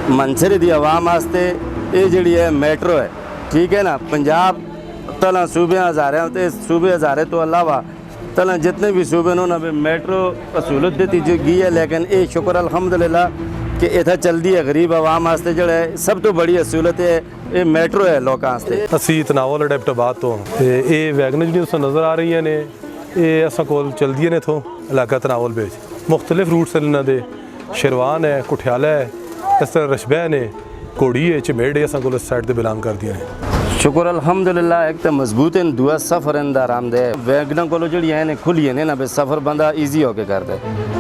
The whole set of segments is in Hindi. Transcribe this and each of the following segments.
मनसरे दी आवाम वास्ते ये जिहड़ी है मेट्रो है, ठीक है ना। पंजाब तला सूबे हज़ारे ते सूबे हज़ारे तो अलावा तला जितने भी सूबे उन्होंने मेट्रो सहूलत दी गई है, लेकिन ये शुक्र अल्हम्दुलिल्लाह कि इतना चलती है। गरीब आवाम वास्ते जो है सब तो बड़ी सहूलत है ये मेट्रो है लोगों वास्ते। असी तनावल अडेप्टाबाद तो ये वैगन जी नज़र आ रही ने, ये असा कोल चलदियां ने इथों इलाका तनावल बेच मुख्तलिफ रूट्स इन्होंने शेरवान है, कुठियाला है, इस तरह रशबह ने, घोड़ी है, चमेड़ है, असा कोल इस साइड से बिलोंग करती हैं। शुक्र अल्हम्दुलिल्लाह एक तो मजबूत इन दुआ सफ़र इन आरामदेह वैगना को जी है खुली है ना, सफ़र बंदा ईजी होके करता है।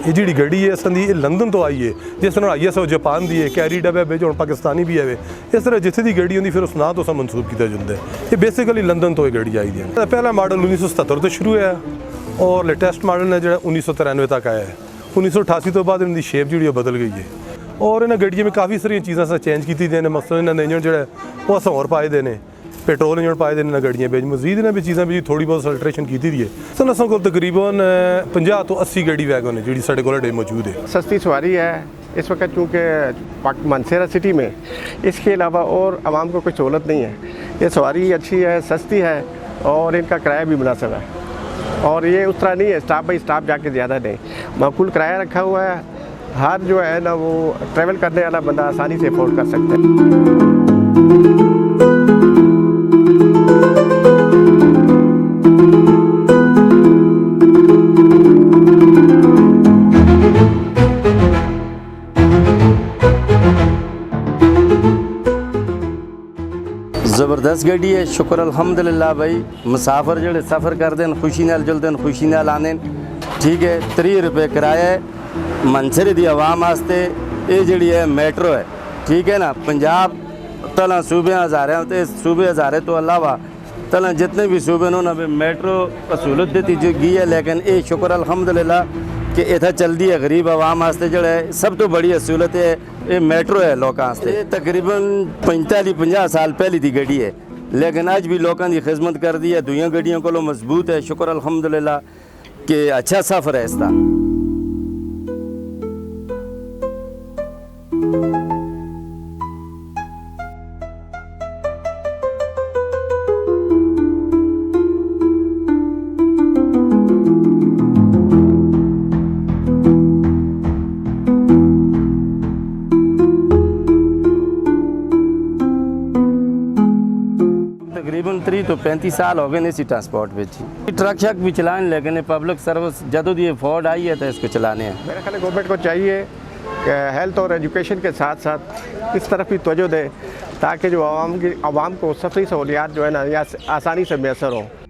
ये जी गड्डी है असली ये लंदन तो आई है, जिस तरह आई है जापान की है, कैरी डब है जो पाकिस्तानी भी है, इस तरह जिथे की गड्डी होंगी फिर उस ना तो सब मनसूब किया जाता है। ये बेसिकली लंदन तो ये गड्डी आई है। पहला मॉडल 1977 तो शुरू है और लेटेस्ट मॉडल है जो 1993 तक आया है। 1988 तो बाद इनकी शेप जी बदल गई है और इन्हें गड्डियों में काफ़ी सारी चीज़ा अस चेंज की दी, मसलन इन्होंने इंजन जो है वो अस होर पाए दे, पेट्रोल इंजन पाए देने गड्डियां बेच मजीद इन्हें भी चीज़ें भी थोड़ी बहुत अल्ट्रेशन की दी है। सन अस को तकरीबन 50 तो 80 गड्डी वैगन है जी साढ़े को मौजूद है। सस्ती सवारी है इस वक्त चूँकि मानसेरा सिटी में, इसके अलावा और आवाम को कोई सहूलत नहीं है। ये सवारी अच्छी है, सस्ती है और इनका किराया भी मुनासिब है और ये उस तरह नहीं है स्टाफ बाई स्टाफ जाके ज़्यादा नहीं, माकूल किराया रखा हुआ है। हर जो है ना वो ट्रैवल करने वाला बंदा आसानी से अफोर्ड कर सकता है। ज़बरदस्त गड्डी है, शुक्र अल्हम्दुलिल्लाह भाई। मुसाफिर जो सफ़र करते हैं खुशी नाल चलते हैं, खुशी नाल आने, ठीक है। 30 रुपये किराया है। मनसरे दी आवाम वास्ते ये जिहड़ी है मेट्रो है, ठीक है ना। पंजाब तला सूबे हज़ारे ते सूबे हज़ारे तो अलावा तला जितने भी सूबे उन्होंने मेट्रो सहूलत दी गई है, लेकिन ये शुक्र अल्हम्दुलिल्लाह कि इतना चलती है। गरीब आवाम वास्ते जो है सब तो बड़ी सहूलत है ये मेट्रो है लोगों वास्ते। तकरीबन 45-50 साल पहले की गड्डी है, लेकिन आज भी लोगों की खिदमत कर दी है। दुनिया गड्डियों को मजबूत है, शुक्र अल्हम्दुलिल्लाह कि अच्छा सफ़र है इसका। तकरीबन 30 तो 35 साल हो गए इसी ट्रांसपोर्ट में जी। ट्रक शक भी चलाने, लेकिन पब्लिक सर्विस जदों ये फोर्ड आई है तो इसको चलाने हैं। मेरे ख्याल गवर्नमेंट को चाहिए कि हेल्थ और एजुकेशन के साथ साथ इस तरफ भी तवज्जो दे ताकि जो आवाम को सफरी सहूलियात जो है ना या आसानी से मैसर हो।